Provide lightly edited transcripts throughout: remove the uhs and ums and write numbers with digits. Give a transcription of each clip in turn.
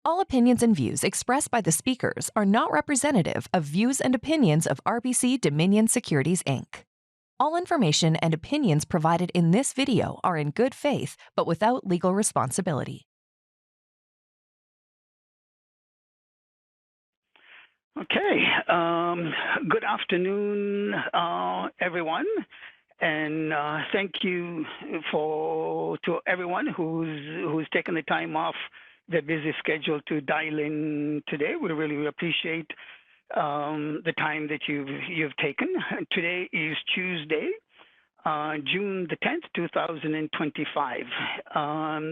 All opinions and views expressed by the speakers are not representative of views and opinions of RBC Dominion Securities, Inc. All information and opinions provided in this video are in good faith, but without legal responsibility. Okay. Good afternoon, everyone, and thank you to everyone who's taken the time off their busy schedule to dial in today. We really appreciate the time that you've taken. Today is Tuesday, June the 10th, 2025.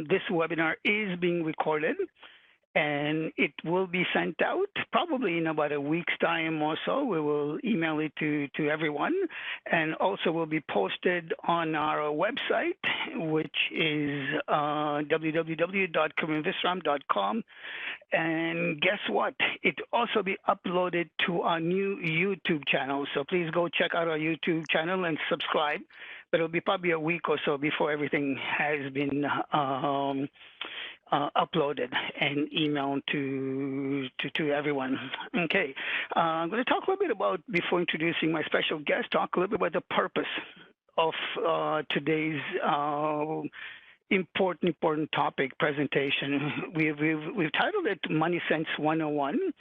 This webinar is being recorded, and it will be sent out probably in about a week's time or so. We will email it to everyone, and also will be posted on our website, which is www.karimvisram.com. And guess what? It also be uploaded to our new YouTube channel. So please go check out our YouTube channel and subscribe. But it'll be probably a week or so before everything has been uploaded and emailed to everyone. Okay, I'm going to talk a little bit about, before introducing my special guest, talk a little bit about the purpose of today's important topic presentation. We've titled it Money Sense 101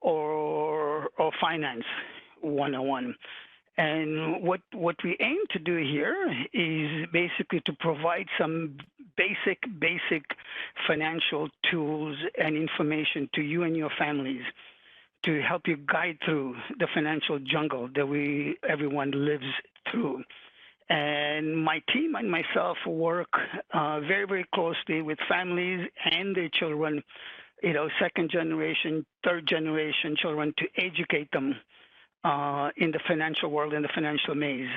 or Finance 101. And what we aim to do here is basically to provide some basic financial tools and information to you and your families to help you guide through the financial jungle that everyone lives through. And my team and myself work very closely with families and their children, second generation, third generation children, to educate them in the financial world, in the financial maze.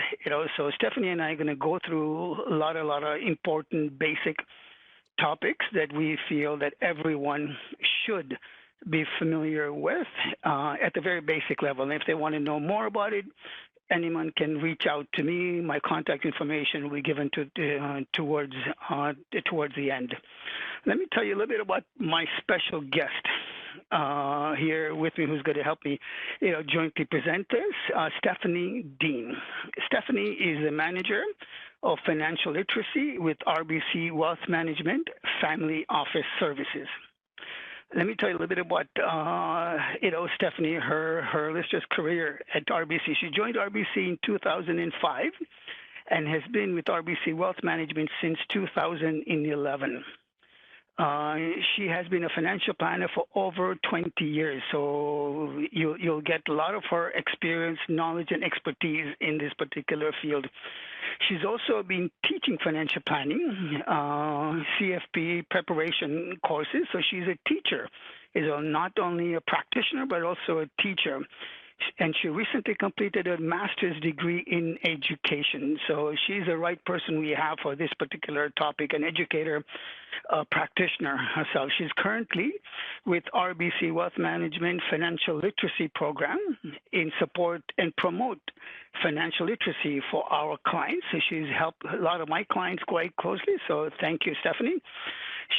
So Stephanie and I are going to go through a lot of important basic topics that we feel that everyone should be familiar with at the very basic level. And if they want to know more about it, anyone can reach out to me. My contact information will be given towards the end. Let me tell you a little bit about my special guest here with me, who's going to help me, jointly present this. Stephanie Dean. Stephanie is the manager of financial literacy with RBC Wealth Management Family Office Services. Let me tell you a little bit about, Stephanie, her illustrious career at RBC. She joined RBC in 2005 and has been with RBC Wealth Management since 2011. She has been a financial planner for over 20 years, so you'll get a lot of her experience, knowledge, and expertise in this particular field. She's also been teaching financial planning, CFP preparation courses, so she's a teacher. Is not only a practitioner, but also a teacher. And she recently completed a master's degree in education. So she's the right person we have for this particular topic, an educator, practitioner herself. She's currently with RBC Wealth Management Financial Literacy Program in support and promote financial literacy for our clients. So she's helped a lot of my clients quite closely. So thank you, Stephanie.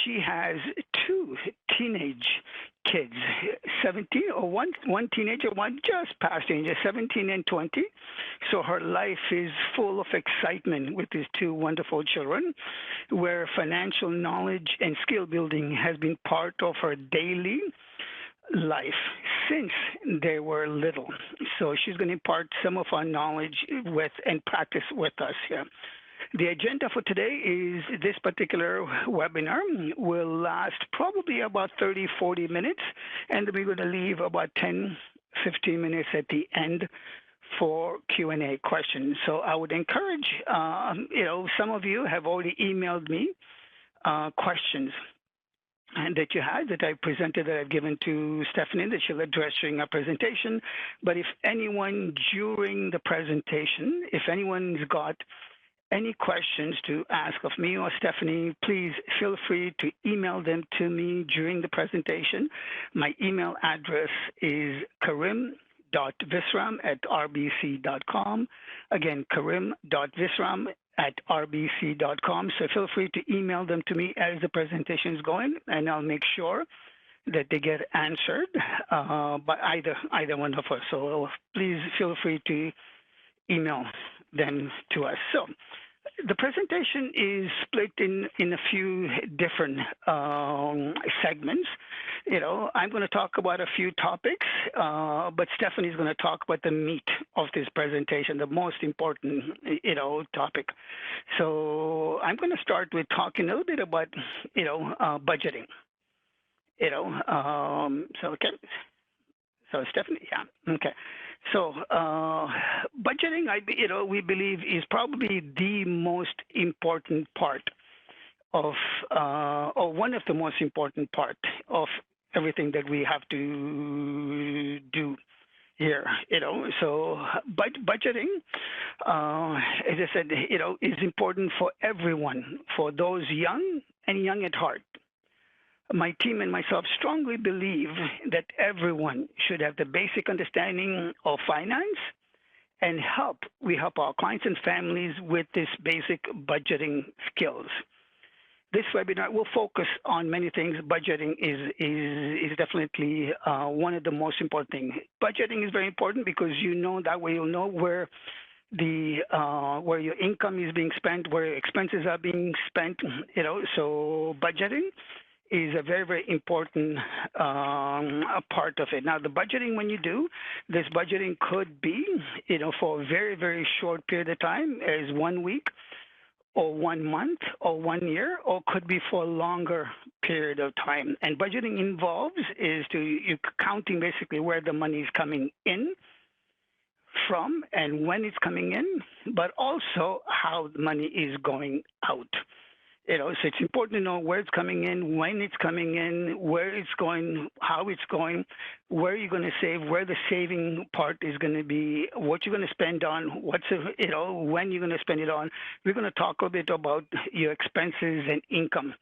She has two teenage kids, 17, or one teenager, one just past age, 17 and 20. So her life is full of excitement with these two wonderful children, where financial knowledge and skill building has been part of her daily life since they were little. So she's going to impart some of our knowledge with and practice with us here. The agenda for today is this particular webinar will last probably about 30-40 minutes, and we're going to leave about 10-15 minutes at the end for Q&A questions. So I would encourage, some of you have already emailed me questions and that you had, that I presented, that I've given to Stephanie, that she'll address during our presentation. But if anyone during the presentation, if anyone's got any questions to ask of me or Stephanie, please feel free to email them to me during the presentation. My email address is karim.visram@rbc.com. Again, karim.visram@rbc.com. So feel free to email them to me as the presentation is going, and I'll make sure that they get answered by either one of us. So please feel free to email them to us. So the presentation is split in a few different segments. I'm going to talk about a few topics, but Stephanie's going to talk about the meat of this presentation, the most important, topic. So I'm going to start with talking a little bit about, budgeting. So okay. So Stephanie, yeah, okay. So budgeting, we believe is probably the most important part of, or one of the most important part of everything that we have to do here. So budgeting, as I said, is important for everyone, for those young and young at heart. My team and myself strongly believe that everyone should have the basic understanding of finance and we help our clients and families with this basic budgeting skills. This webinar will focus on many things. Budgeting is definitely one of the most important things. Budgeting is very important because that way you'll know where where your income is being spent, where your expenses are being spent. So budgeting is a very, very important part of it. Now, the budgeting, when you do, this budgeting could be, for a very, very short period of time, as 1 week or 1 month or 1 year, or could be for a longer period of time. And budgeting involves you counting basically where the money is coming in from and when it's coming in, but also how the money is going out. So it's important to know where it's coming in, when it's coming in, where it's going, how it's going, where you're going to save, where the saving part is going to be, what you're going to spend on, when you're going to spend it on. We're going to talk a bit about your expenses and income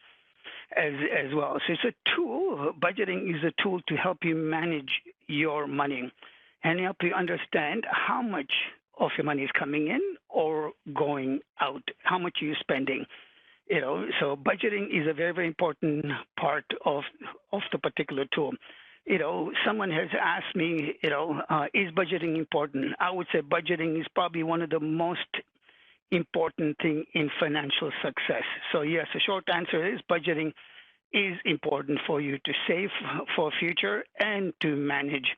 as well. So it's a tool. Budgeting is a tool to help you manage your money and help you understand how much of your money is coming in or going out, how much you're spending. So budgeting is a very, very important part of the particular tool. Someone has asked me, is budgeting important? I would say budgeting is probably one of the most important thing in financial success. So yes, the short answer is budgeting is important for you to save for future and to manage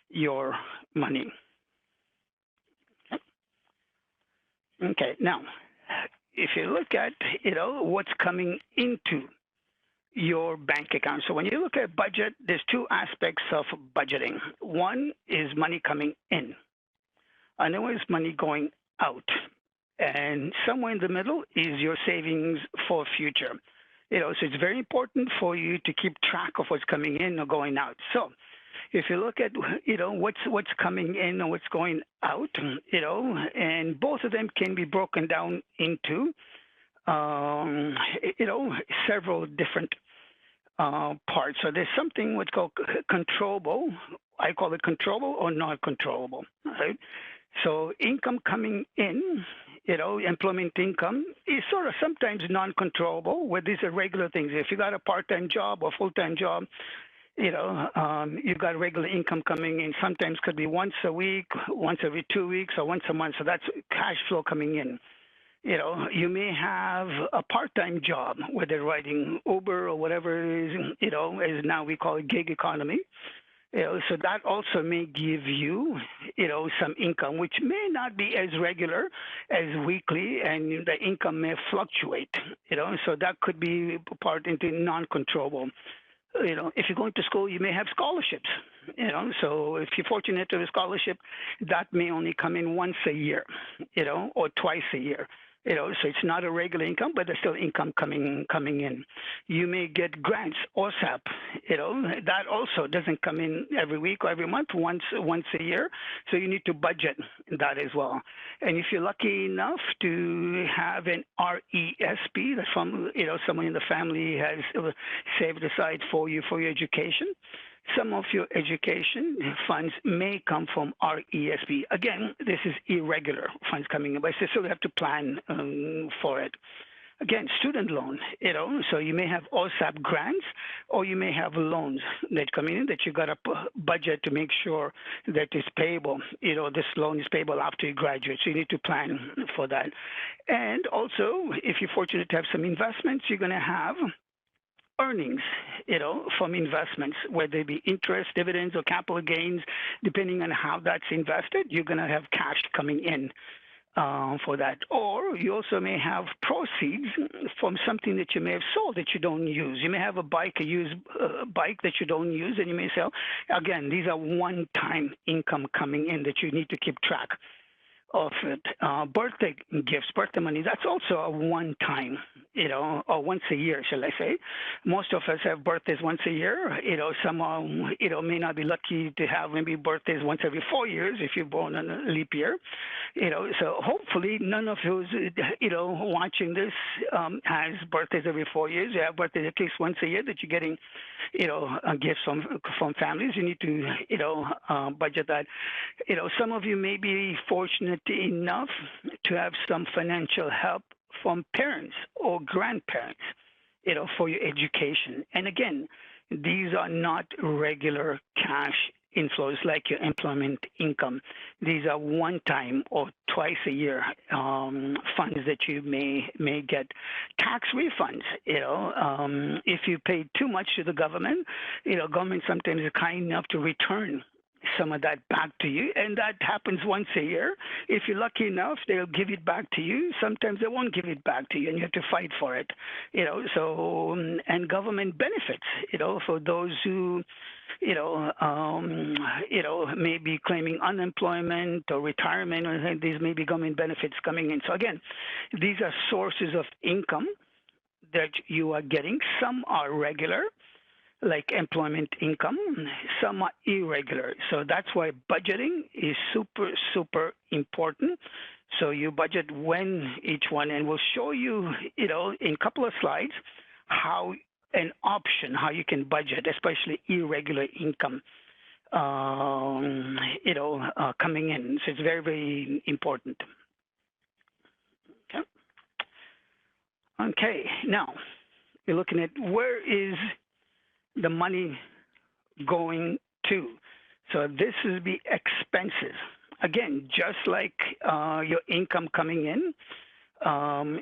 your money. Okay, now, if you look at, what's coming into your bank account. So when you look at budget, there's two aspects of budgeting. One is money coming in. Another is money going out. And somewhere in the middle is your savings for future. So it's very important for you to keep track of what's coming in or going out. So if you look at, what's coming in and what's going out, and both of them can be broken down into, several different parts. So there's something what's called controllable. I call it controllable or not controllable, right? So income coming in, employment income is sort of sometimes non-controllable, where these are regular things. If you got a part-time job or full-time job, you've got regular income coming in. Sometimes could be once a week, once every 2 weeks, or once a month. So that's cash flow coming in. You may have a part-time job where they're riding Uber or whatever it is, as now we call it gig economy. So that also may give you, some income, which may not be as regular as weekly, and the income may fluctuate, so that could be part into non-controllable. If you're going to school, you may have scholarships, so if you're fortunate to have a scholarship, that may only come in once a year, or twice a year. So it's not a regular income, but there's still income coming in. You may get grants, OSAP, that also doesn't come in every week or every month, once a year. So you need to budget that as well. And if you're lucky enough to have an RESP, that's from, someone in the family has saved aside for you for your education, some of your education funds may come from RESP. Again, this is irregular funds coming in, but you still have to plan for it. Again, student loan, so you may have OSAP grants or you may have loans that come in that you got to budget to make sure that it's payable. This loan is payable after you graduate, so you need to plan for that. And also, if you're fortunate to have some investments, you're going to have earnings, from investments, whether they be interest, dividends, or capital gains, depending on how that's invested, you're going to have cash coming in for that. Or you also may have proceeds from something that you may have sold that you don't use. You may have a used bike that you don't use, and you may sell. Again, these are one-time income coming in that you need to keep track of it. Birthday gifts, birthday money, that's also a one time, or once a year, shall I say. Most of us have birthdays once a year. Some may not be lucky to have maybe birthdays once every 4 years if you're born on a leap year. So hopefully none of those, watching this has birthdays every 4 years. You have birthdays at least once a year that you're getting, gifts from families. You need to, budget that. Some of you may be fortunate enough to have some financial help from parents or grandparents, for your education. And again, these are not regular cash inflows like your employment income. These are one time or twice a year funds that you may get. Tax refunds, if you pay too much to the government, government sometimes is kind enough to return some of that back to you, and that happens once a year. If you're lucky enough, they'll give it back to you. Sometimes they won't give it back to you, and you have to fight for it. So and government benefits, for those who, may be claiming unemployment or retirement, or these may be government benefits coming in. So again, these are sources of income that you are getting. Some are regular, like employment income, some are irregular. So that's why budgeting is super, super important. So you budget when each one, and we'll show you, in a couple of slides, how you can budget, especially irregular income, coming in. So it's very, very important. Okay, now you're looking at where is the money going to. So this is the expenses. Again, just like your income coming in,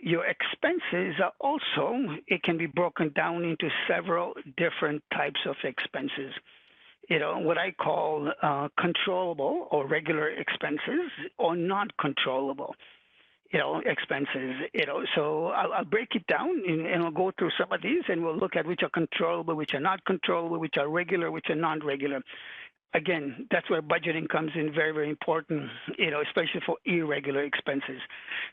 your expenses are also, it can be broken down into several different types of expenses. What I call controllable or regular expenses, or not controllable expenses, so I'll break it down and we'll go through some of these, and we'll look at which are controllable, which are not controllable, which are regular, which are non-regular. Again, that's where budgeting comes in very, very important, especially for irregular expenses.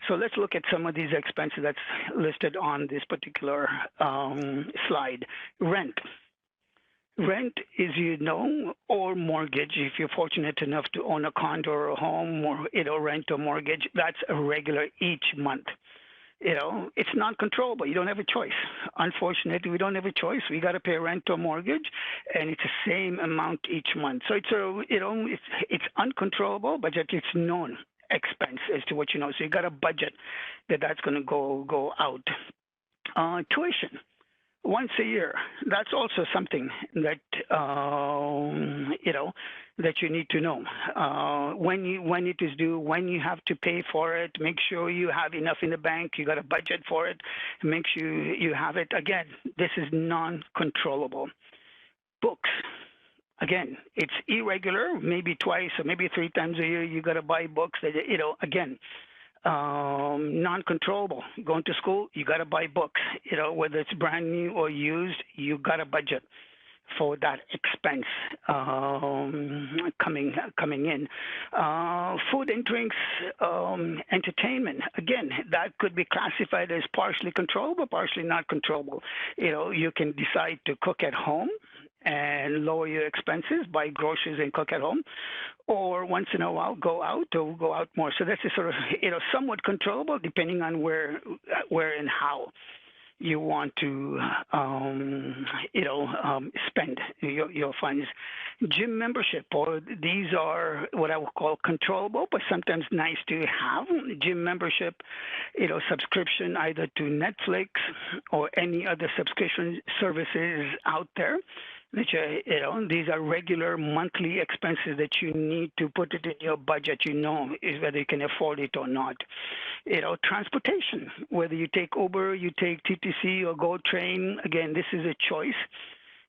So let's look at some of these expenses that's listed on this particular slide. Rent. Rent is, or mortgage. If you're fortunate enough to own a condo or a home, or rent or mortgage, that's a regular each month. It's not controllable. You don't have a choice. Unfortunately, we don't have a choice. We got to pay rent or mortgage, and it's the same amount each month. So it's uncontrollable, but yet it's known expense as to what you know. So you got a budget that's going to go out. Tuition. Once a year, that's also something that that you need to know when it is due, when you have to pay for it. Make sure you have enough in the bank. You got a budget for it. Make sure you have it. Again, this is non-controllable. Books. Again, it's irregular. Maybe twice or maybe 3 times a year you got to buy books. That again. Non-controllable. Going to school, you got to buy books. Whether it's brand new or used, you got to budget for that expense coming in. Food and drinks, entertainment. Again, that could be classified as partially controllable, partially not controllable. You can decide to cook at home and lower your expenses, buy groceries and cook at home, or once in a while go out more. So that's sort of somewhat controllable depending on where and how you want to, spend your funds. Gym membership, or these are what I would call controllable, but sometimes nice to have. Gym membership, subscription either to Netflix or any other subscription services out there. Which these are regular monthly expenses that you need to put it in your budget. Is whether you can afford it or not. Transportation, whether you take Uber, you take TTC or Go Train. Again, this is a choice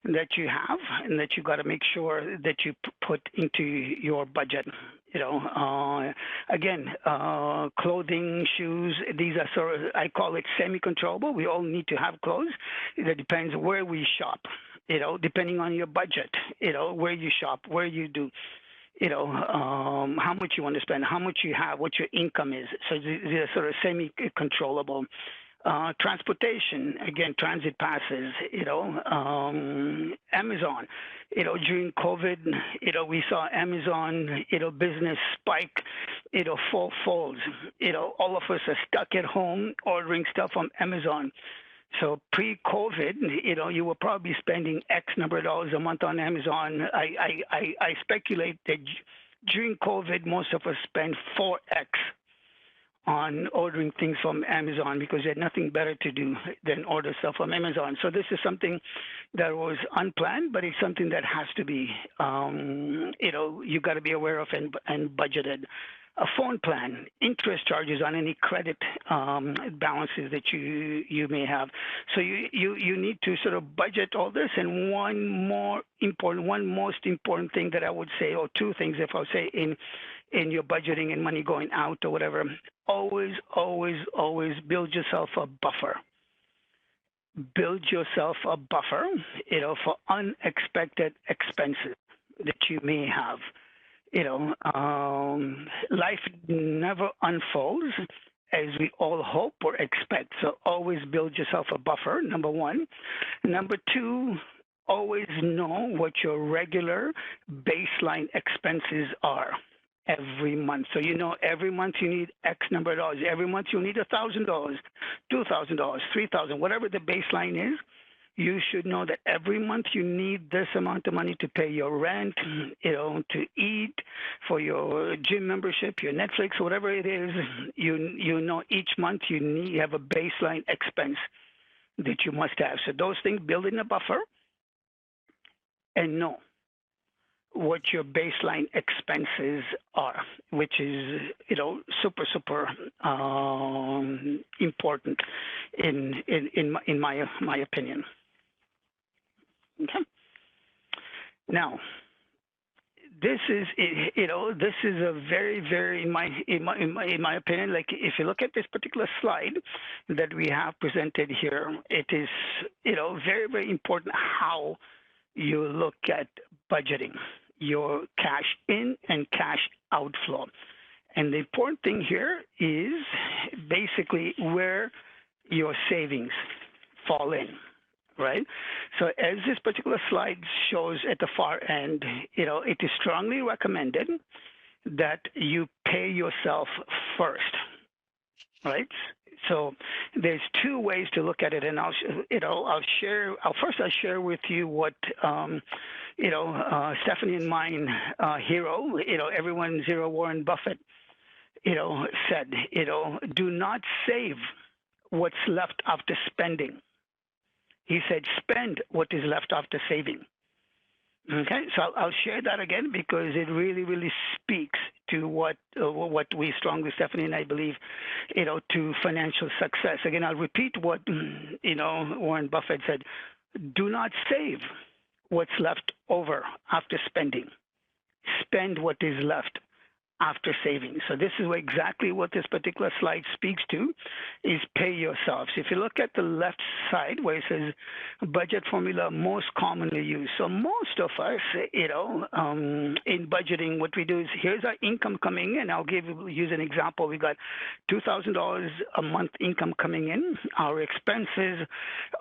that you have and that you got to make sure that you put into your budget. Clothing, shoes, these are sort of, I call it semi-controllable. We all need to have clothes. It depends where we shop, depending on your budget, where you shop, where you do. How much you want to spend, how much you have, what your income is. So they're sort of semi-controllable. Transportation, again, transit passes, Amazon, during COVID, we saw Amazon, business spike, fourfold. All of us are stuck at home ordering stuff from Amazon. So pre-COVID, you were probably spending X number of dollars a month on Amazon. I speculate that during COVID, most of us spent 4X on ordering things from Amazon because they had nothing better to do than order stuff from Amazon. So this is something that was unplanned, but it's something that has to be, you got to be aware of and budgeted. A phone plan, interest charges on any credit balances that you may have. So you need to sort of budget all this. And one most important thing that I would say, or two things if I say in your budgeting and money going out or whatever, always build yourself a buffer. Build yourself a buffer, for unexpected expenses that you may have. Life never unfolds as we all hope or expect. So always build yourself a buffer, number one. Number two, always know what your regular baseline expenses are every month. So every month you need X number of dollars. Every month you need $1,000, $2,000, $3,000, whatever the baseline is. You should know that every month you need this amount of money to pay your rent, to eat, for your gym membership, your Netflix, whatever it is. Each month you have a baseline expense that you must have. So those things, build in a buffer and know what your baseline expenses are, which is super important in my opinion. Okay. Now, this is a very in my opinion, like if you look at this particular slide that we have presented here, it is very important how you look at budgeting your cash in and cash outflow. And the important thing here is basically where your savings fall in, right? So as this particular slide shows at the far end, it is strongly recommended that you pay yourself first, right? So there's two ways to look at it, and I'll share with you what Stephanie and mine hero, everyone's hero, Warren Buffett, said, do not save what's left after spending. He said, spend what is left after saving. Okay, so I'll share that again because it really speaks to what we strongly, Stephanie and I believe, to financial success. Again, I'll repeat what Warren Buffett said: do not save what's left over after spending. Spend what is left after saving. So this is exactly what this particular slide speaks to, is pay yourself. So if you look at the left side where it says budget formula most commonly used. So most of us, in budgeting, what we do is here's our income coming in. I'll use an example. We got $2,000 a month income coming in. Our expenses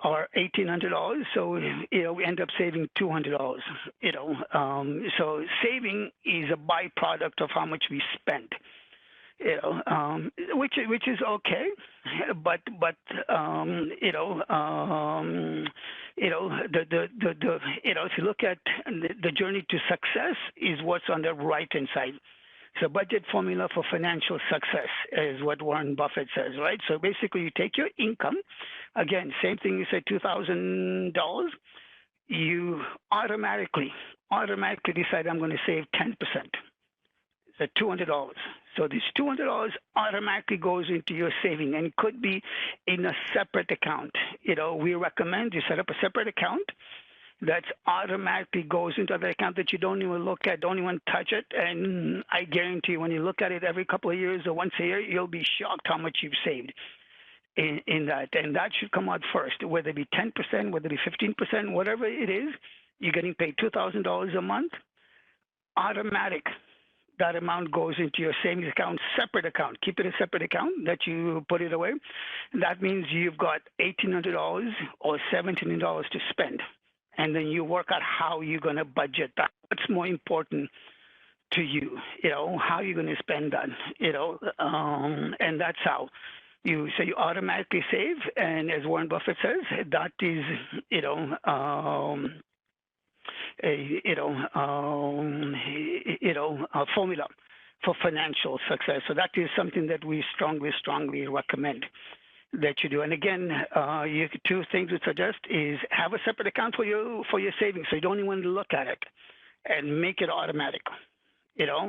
are $1,800. So, we end up saving $200. So saving is a byproduct of how much we spend. which is okay, but if you look at the journey to success is what's on the right hand side. So budget formula for financial success is what Warren Buffett says, right? So basically, you take your income, again, same thing. You say $2,000, you automatically decide I'm going to save 10%. So $200. So this $200 automatically goes into your saving and could be in a separate account. We recommend you set up a separate account that automatically goes into the account that you don't even look at, don't even touch it. And I guarantee you, when you look at it every couple of years or once a year, you'll be shocked how much you've saved in that. And that should come out first, whether it be 10%, whether it be 15%, whatever it is, you're getting paid $2,000 a month, automatic. That amount goes into your savings account, separate account. Keep it a separate account that you put it away. That means you've got $1,800 or $1,700 to spend. And then you work out how you're going to budget that. What's more important to you, how you're going to spend that, and that's how you automatically save. And as Warren Buffett says, that is, a formula for financial success. So that is something that we strongly recommend that you do. And again, two things we suggest is have a separate account for your savings, so you don't even look at it, and make it automatic.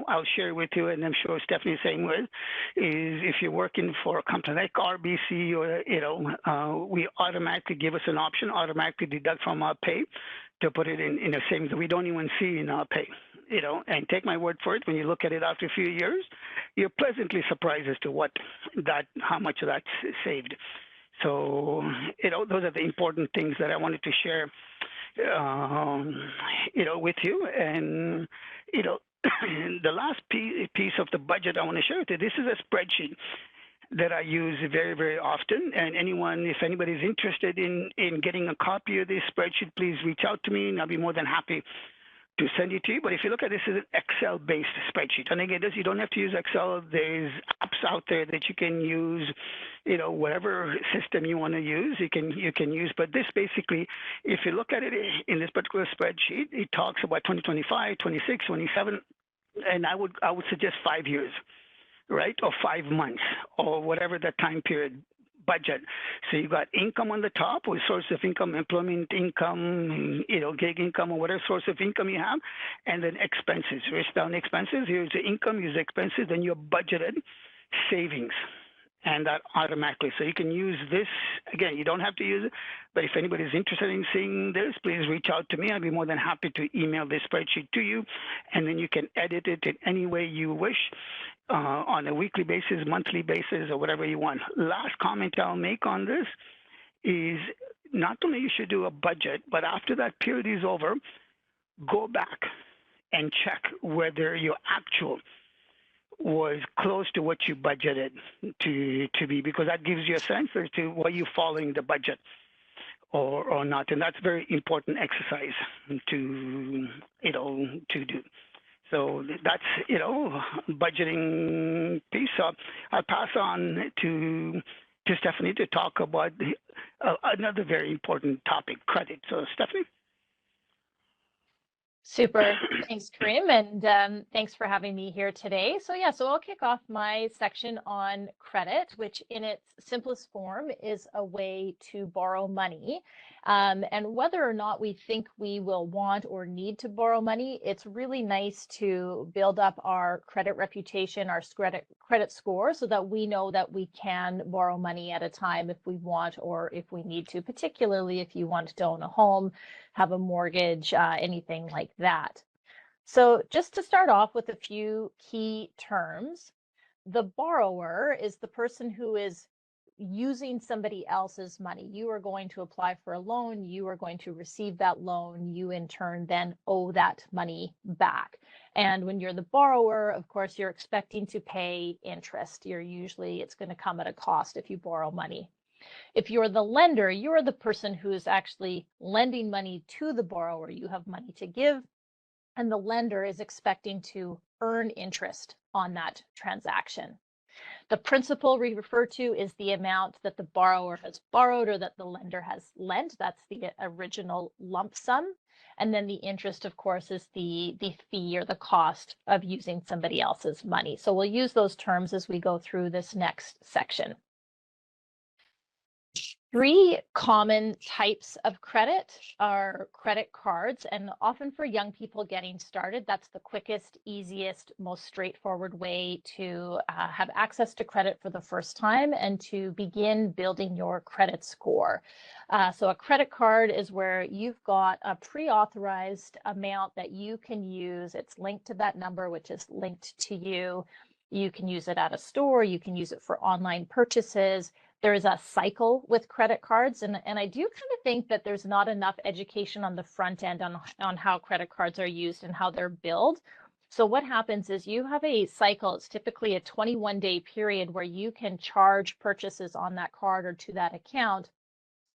I'll share with you, and I'm sure Stephanie's same way, is if you're working for a company like RBC or, we automatically give us an option, automatically deduct from our pay to put it in a savings that we don't even see in our pay. And take my word for it, when you look at it after a few years, you're pleasantly surprised as to how much of that's saved. So, those are the important things that I wanted to share, with you. And, the last piece of the budget I want to share with you, this is a spreadsheet that I use very, very often. And if anybody's interested in getting a copy of this spreadsheet, please reach out to me, and I'll be more than happy to send it to you. But if you look at this, is an Excel-based spreadsheet. And again, you don't have to use Excel. There's apps out there that you can use, whatever system you want to use, you can use. But this basically, if you look at it in this particular spreadsheet, it talks about 2025, 26, 27, and I would suggest 5 years, right, or 5 months, or whatever that time period budget. So you got income on the top, or source of income, employment income, gig income, or whatever source of income you have, and then expenses. Write down expenses. Here's the income, here's the expenses, then your budgeted savings, and that automatically. So you can use this. Again, you don't have to use it, but if anybody's interested in seeing this, please reach out to me. I'll be more than happy to email this spreadsheet to you, and then you can edit it in any way you wish. On a weekly basis, monthly basis, or whatever you want. Last comment I'll make on this is not only you should do a budget, but after that period is over, go back and check whether your actual was close to what you budgeted to be, because that gives you a sense as to were you following the budget or not. And that's very important exercise to do. So that's, budgeting piece. So I'll pass on to Stephanie to talk about another very important topic, credit. So Stephanie. Super. Thanks, Karim, and thanks for having me here today. So I'll kick off my section on credit, which in its simplest form is a way to borrow money. And whether or not we think we will want or need to borrow money, it's really nice to build up our credit reputation, our credit score, so that we know that we can borrow money at a time if we want or if we need to, particularly if you want to own a home, have a mortgage, anything like that. So just to start off with a few key terms, the borrower is the person who is using somebody else's money. You are going to apply for a loan, you are going to receive that loan, you in turn then owe that money back. And when you're the borrower, of course, you're expecting to pay interest. It's going to come at a cost if you borrow money. If you're the lender, you're the person who is actually lending money to the borrower. You have money to give, and the lender is expecting to earn interest on that transaction. The principal we refer to is the amount that the borrower has borrowed or that the lender has lent. That's the original lump sum. And then the interest, of course, is the fee or the cost of using somebody else's money. So we'll use those terms as we go through this next section. Three common types of credit are credit cards, and often for young people getting started, that's the quickest, easiest, most straightforward way to have access to credit for the first time and to begin building your credit score. So a credit card is where you've got a pre-authorized amount that you can use. It's linked to that number, which is linked to you. You can use it at a store. You can use it for online purchases. There is a cycle with credit cards, and I do kind of think that there's not enough education on the front end on how credit cards are used and how they're billed. So what happens is you have a cycle. It's typically a 21-day period where you can charge purchases on that card or to that account.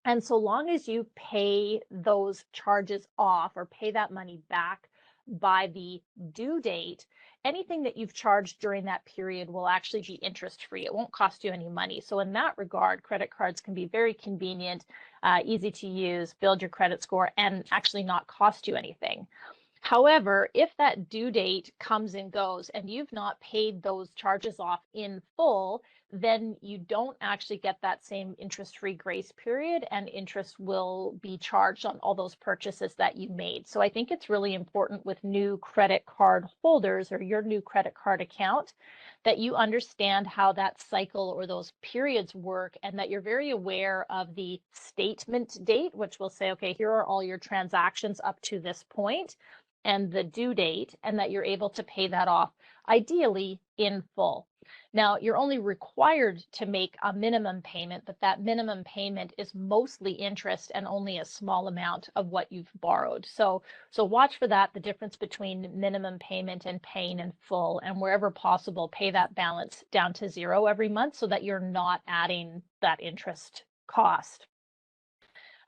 And so long as you pay those charges off or pay that money back by the due date, anything that you've charged during that period will actually be interest-free. It won't cost you any money. So in that regard, credit cards can be very convenient, easy to use, build your credit score, and actually not cost you anything. However, if that due date comes and goes and you've not paid those charges off in full, then you don't actually get that same interest-free grace period, and interest will be charged on all those purchases that you made. So I think it's really important with new credit card holders or your new credit card account that you understand how that cycle or those periods work, and that you're very aware of the statement date, which will say, okay, here are all your transactions up to this point, and the due date, and that you're able to pay that off ideally in full. Now, you're only required to make a minimum payment, but that minimum payment is mostly interest and only a small amount of what you've borrowed. So watch for that, the difference between minimum payment and paying in full, and wherever possible, pay that balance down to zero every month so that you're not adding that interest cost.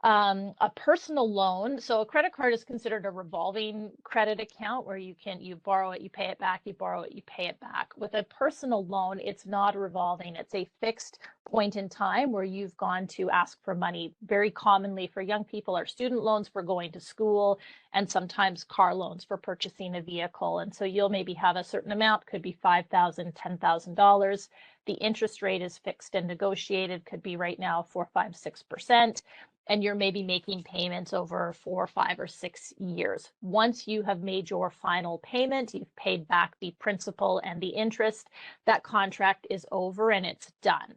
A personal loan. So a credit card is considered a revolving credit account where you borrow it, you pay it back, you borrow it, you pay it back. With a personal loan, it's not revolving. It's a fixed point in time where you've gone to ask for money. Very commonly for young people are student loans for going to school, and sometimes car loans for purchasing a vehicle. And so you'll maybe have a certain amount, could be $5,000, $10,000. The interest rate is fixed and negotiated, could be right now 4, 5, 6%. And you're maybe making payments over 4, 5, or 6 years. Once you have made your final payment, you've paid back the principal and the interest, that contract is over and it's done.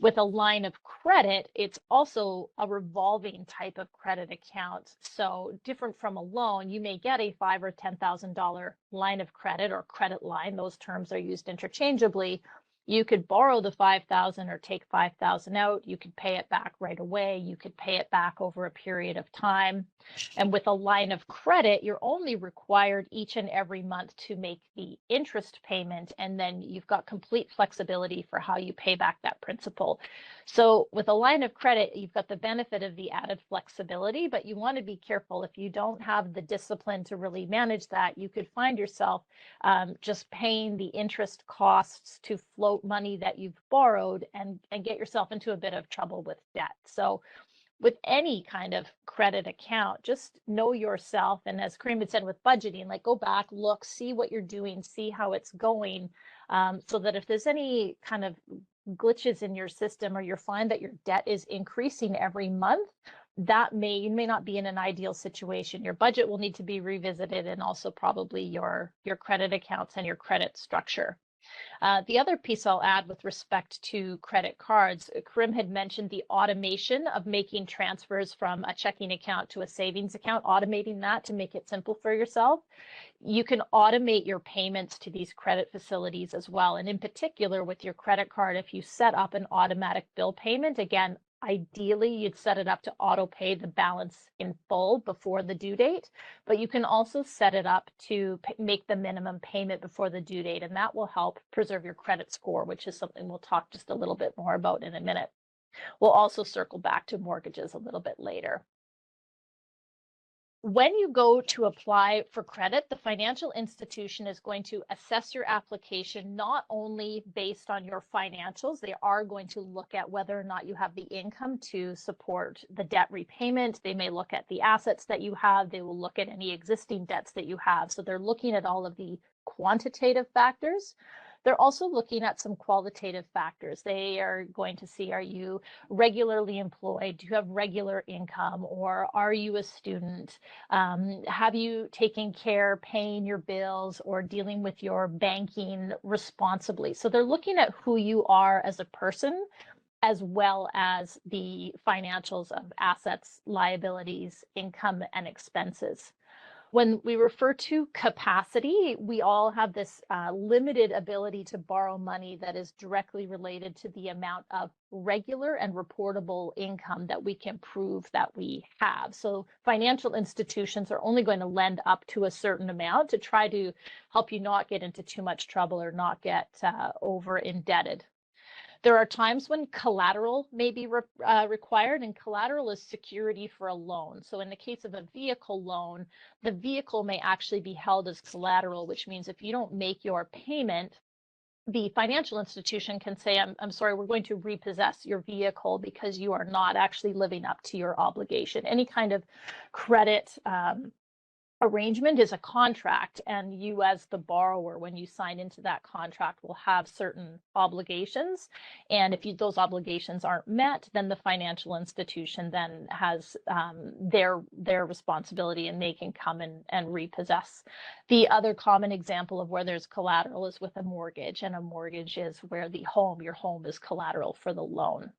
With a line of credit, it's also a revolving type of credit account. So different from a loan, you may get a $5,000 or $10,000 line of credit or credit line. Those terms are used interchangeably. You could borrow the $5,000 or take $5,000 out. You could pay it back right away. You could pay it back over a period of time. And with a line of credit, you're only required each and every month to make the interest payment, and then you've got complete flexibility for how you pay back that principal. So with a line of credit, you've got the benefit of the added flexibility, but you want to be careful. If you don't have the discipline to really manage that, you could find yourself just paying the interest costs to float money that you've borrowed and get yourself into a bit of trouble with debt. So with any kind of credit account, just know yourself. And as Karim had said with budgeting, like go back, look, see what you're doing, see how it's going, so that if there's any kind of glitches in your system or you find that your debt is increasing every month, you may not be in an ideal situation. Your budget will need to be revisited, and also probably your credit accounts and your credit structure. The other piece I'll add with respect to credit cards, Karim had mentioned the automation of making transfers from a checking account to a savings account, automating that to make it simple for yourself. You can automate your payments to these credit facilities as well. And in particular with your credit card, if you set up an automatic bill payment, again, ideally, you'd set it up to auto pay the balance in full before the due date, but you can also set it up to make the minimum payment before the due date, and that will help preserve your credit score, which is something we'll talk just a little bit more about in a minute. We'll also circle back to mortgages a little bit later. When you go to apply for credit, the financial institution is going to assess your application not only based on your financials, they are going to look at whether or not you have the income to support the debt repayment. They may look at the assets that you have. They will look at any existing debts that you have. So they're looking at all of the quantitative factors. They're also looking at some qualitative factors. They are going to see, are you regularly employed? Do you have regular income? Or are you a student? Have you taken care paying your bills or dealing with your banking responsibly? So they're looking at who you are as a person, as well as the financials of assets, liabilities, income, and expenses. When we refer to capacity, we all have this limited ability to borrow money that is directly related to the amount of regular and reportable income that we can prove that we have. So financial institutions are only going to lend up to a certain amount to try to help you not get into too much trouble or not get over indebted. There are times when collateral may be required, and collateral is security for a loan. So in the case of a vehicle loan, the vehicle may actually be held as collateral, which means if you don't make your payment, the financial institution can say, I'm sorry, we're going to repossess your vehicle because you are not actually living up to your obligation. Any kind of credit arrangement is a contract, and you as the borrower, when you sign into that contract, will have certain obligations, and if those obligations aren't met, then the financial institution then has their responsibility, and they can come and repossess. The other common example of where there's collateral is with a mortgage, and a mortgage is where your home is collateral for the loan.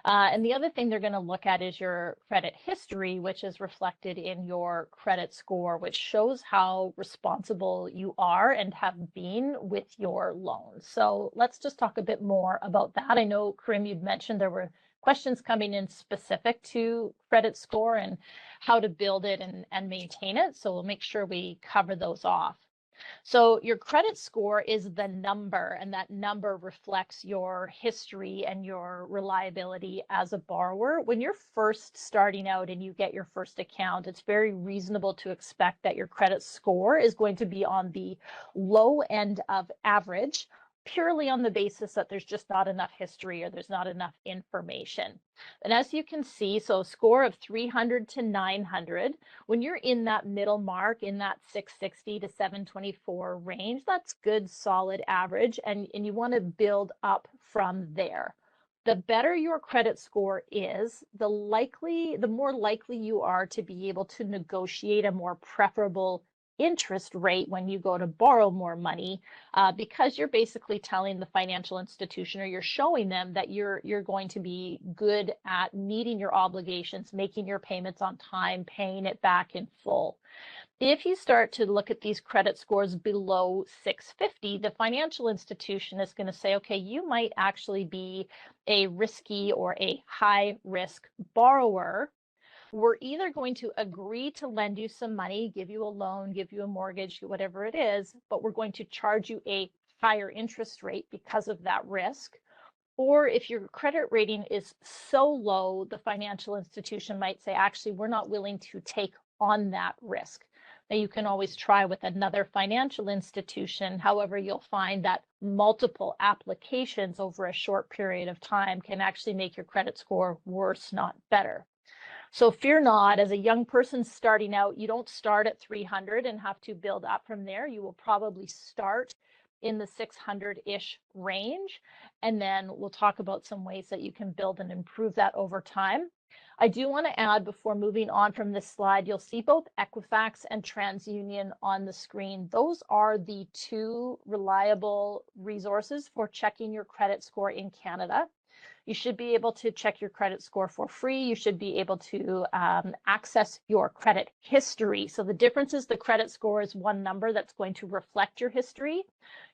And the other thing they're going to look at is your credit history, which is reflected in your credit score, which shows how responsible you are and have been with your loans. So let's just talk a bit more about that. I know, Karim, you'd mentioned there were questions coming in specific to credit score and how to build it and maintain it. So we'll make sure we cover those off. So your credit score is the number, and that number reflects your history and your reliability as a borrower. When you're first starting out and you get your first account, it's very reasonable to expect that your credit score is going to be on the low end of average, purely on the basis that there's just not enough history or there's not enough information. And as you can see, so a score of 300 to 900, when you're in that middle mark, in that 660 to 724 range, that's good, solid average, and you want to build up from there. The better your credit score is, the more likely you are to be able to negotiate a more preferable interest rate when you go to borrow more money, because you're basically telling the financial institution, or you're showing them that you're going to be good at meeting your obligations, making your payments on time, paying it back in full. If you start to look at these credit scores below 650, the financial institution is going to say, okay, you might actually be a risky or a high risk borrower. We're either going to agree to lend you some money, give you a loan, give you a mortgage, whatever it is, but we're going to charge you a higher interest rate because of that risk. Or if your credit rating is so low, the financial institution might say, actually, we're not willing to take on that risk. Now, you can always try with another financial institution. However, you'll find that multiple applications over a short period of time can actually make your credit score worse, not better. So fear not, as a young person starting out, you don't start at 300 and have to build up from there. You will probably start in the 600-ish range, and then we'll talk about some ways that you can build and improve that over time. I do want to add, before moving on from this slide, you'll see both Equifax and TransUnion on the screen. Those are the two reliable resources for checking your credit score in Canada. You should be able to check your credit score for free. You should be able to access your credit history. So the difference is the credit score is one number that's going to reflect your history.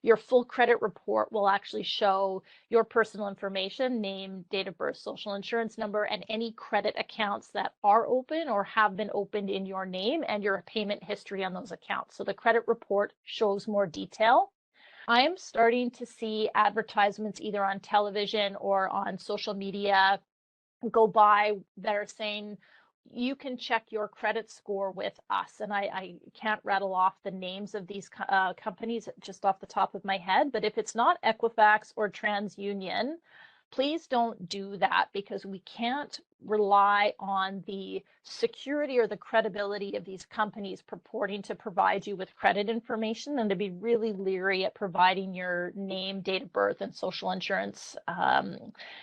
Your full credit report will actually show your personal information, name, date of birth, social insurance number, and any credit accounts that are open or have been opened in your name, and your payment history on those accounts. So the credit report shows more detail. I am starting to see advertisements either on television or on social media go by that are saying, you can check your credit score with us. And I can't rattle off the names of these companies just off the top of my head, but if it's not Equifax or TransUnion, please don't do that, because we can't rely on the security or the credibility of these companies purporting to provide you with credit information, and to be really leery at providing your name, date of birth, and social insurance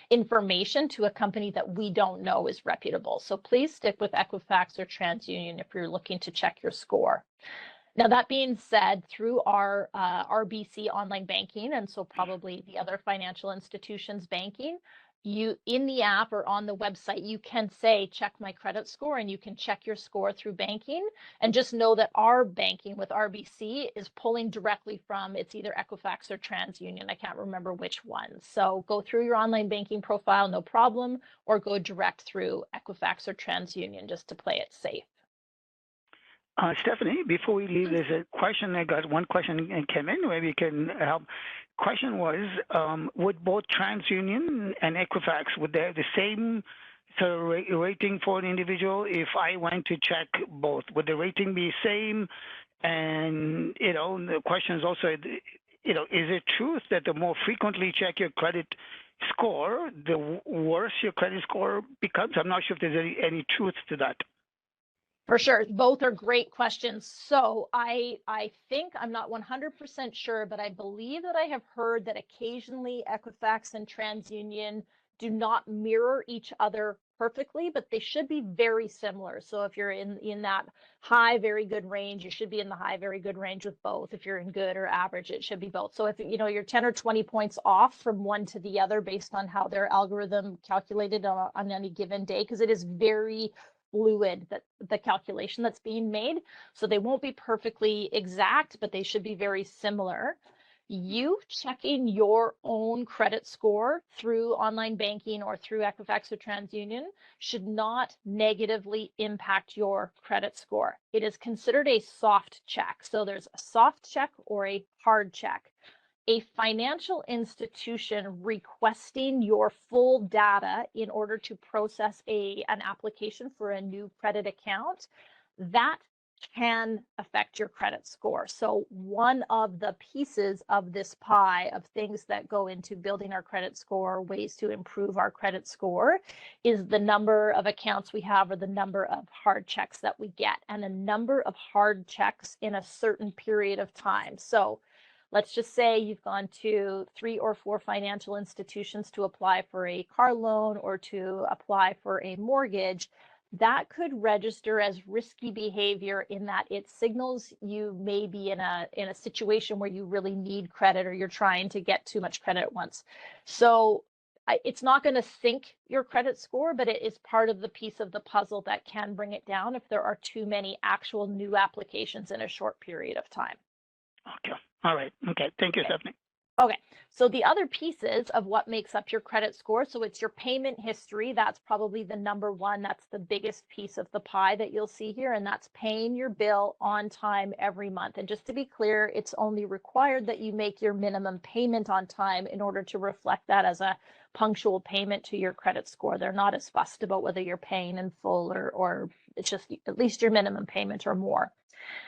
information to a company that we don't know is reputable. So please stick with Equifax or TransUnion if you're looking to check your score. Now, that being said, through our RBC online banking, and so probably the other financial institutions banking, you in the app or on the website, you can say, check my credit score, and you can check your score through banking. And just know that our banking with RBC is pulling directly from, it's either Equifax or TransUnion. I can't remember which one. So go through your online banking profile, no problem, or go direct through Equifax or TransUnion just to play it safe. Stephanie, before we leave, there's a question. I got one question and came in. Maybe you can help. Question was, would both TransUnion and Equifax, would they have the same sort of rating for an individual if I went to check both? Would the rating be same? And, the question is also, is it truth that the more frequently check your credit score, the worse your credit score becomes? I'm not sure if there's any truth to that. For sure. Both are great questions. So I think, I'm not 100% sure, but I believe that I have heard that occasionally Equifax and TransUnion do not mirror each other perfectly, but they should be very similar. So if you're in that high, very good range, you should be in the high, very good range with both. If you're in good or average, it should be both. So if you're 10 or 20 points off from one to the other based on how their algorithm calculated on any given day, because it is very fluid, that the calculation that's being made. So they won't be perfectly exact, but they should be very similar. You checking your own credit score through online banking or through Equifax or TransUnion should not negatively impact your credit score. It is considered a soft check. So there's a soft check or a hard check. A financial institution requesting your full data in order to process an application for a new credit account, that can affect your credit score. So one of the pieces of this pie of things that go into building our credit score, ways to improve our credit score, is the number of accounts we have or the number of hard checks that we get, and a number of hard checks in a certain period of time. So let's just say you've gone to 3 or 4 financial institutions to apply for a car loan or to apply for a mortgage. That could register as risky behavior in that it signals you may be in a situation where you really need credit, or you're trying to get too much credit at once. So it's not going to sink your credit score, but it is part of the piece of the puzzle that can bring it down if there are too many actual new applications in a short period of time. Okay. All right. Okay. Thank you, Stephanie. Okay, so the other pieces of what makes up your credit score, so it's your payment history. That's probably the number one. That's the biggest piece of the pie that you'll see here, and that's paying your bill on time every month. And just to be clear, it's only required that you make your minimum payment on time in order to reflect that as a punctual payment to your credit score. They're not as fussed about whether you're paying in full or it's just at least your minimum payment or more.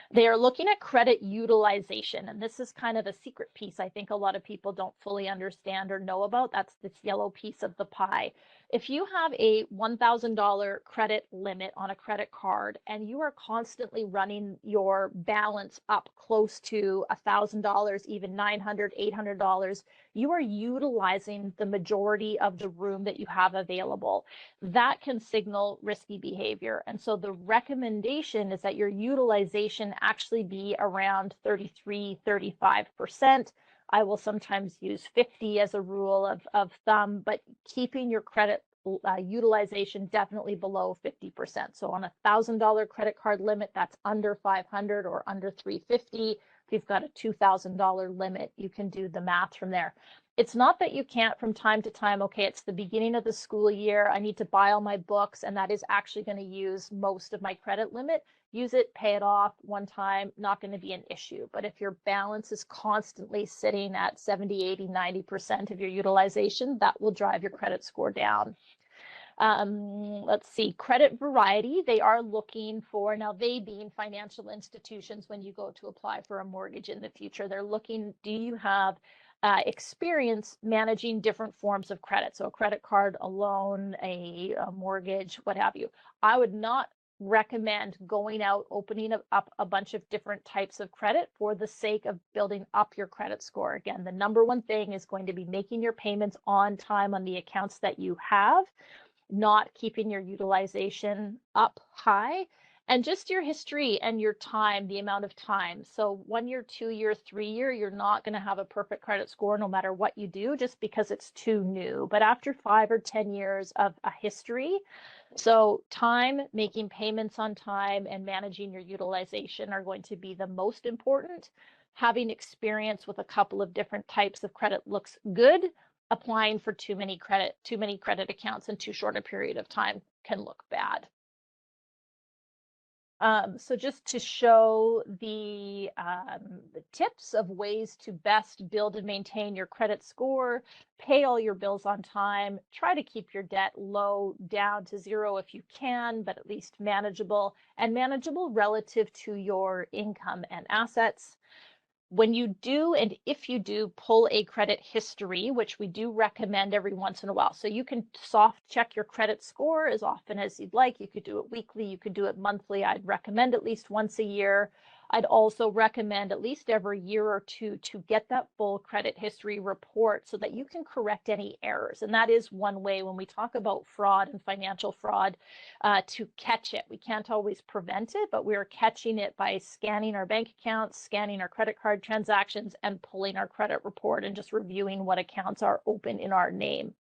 They are looking at credit utilization, and this is kind of a secret piece I think a lot of people don't fully understand or know about. That's this yellow piece of the pie. If you have a $1,000 credit limit on a credit card and you are constantly running your balance up close to $1,000, even $900, $800, you are utilizing the majority of the room that you have available. That can signal risky behavior. And so the recommendation is that your utilization actually be around 33, 35%. I will sometimes use 50 as a rule of thumb, but keeping your credit utilization definitely below 50%. So on a $1,000 credit card limit, that's under 500 or under 350. If you've got a $2,000 limit, you can do the math from there. It's not that you can't from time to time, okay, it's the beginning of the school year, I need to buy all my books, and that is actually going to use most of my credit limit. Use it, pay it off one time, not going to be an issue. But if your balance is constantly sitting at 70, 80, 90% of your utilization, that will drive your credit score down. Let's see, credit variety. They are looking for, now they being financial institutions, when you go to apply for a mortgage in the future, they're looking, do you have experience managing different forms of credit? So a credit card, a loan, a mortgage, what have you. I would not recommend going out opening up a bunch of different types of credit for the sake of building up your credit score. Again, the number one thing is going to be making your payments on time on the accounts that you have, not keeping your utilization up high, and just your history and your time, the amount of time. So 1 year, 2 year, 3 year, you're not going to have a perfect credit score no matter what you do, just because it's too new. But after 5 or 10 years of a history, so time, making payments on time, and managing your utilization are going to be the most important. Having experience with a couple of different types of credit looks good. Applying for too many credit accounts in too short a period of time can look bad. So just to show the tips of ways to best build and maintain your credit score, pay all your bills on time, try to keep your debt low, down to zero if you can, but at least manageable, and manageable relative to your income and assets. When you do, and if you do pull a credit history, which we do recommend every once in a while, so you can soft check your credit score as often as you'd like. You could do it weekly, you could do it monthly. I'd recommend at least once a year. I'd also recommend at least every year or two to get that full credit history report so that you can correct any errors. And that is one way when we talk about fraud and financial fraud, to catch it. We can't always prevent it, but we're catching it by scanning our bank accounts, scanning our credit card transactions, and pulling our credit report and just reviewing what accounts are open in our name.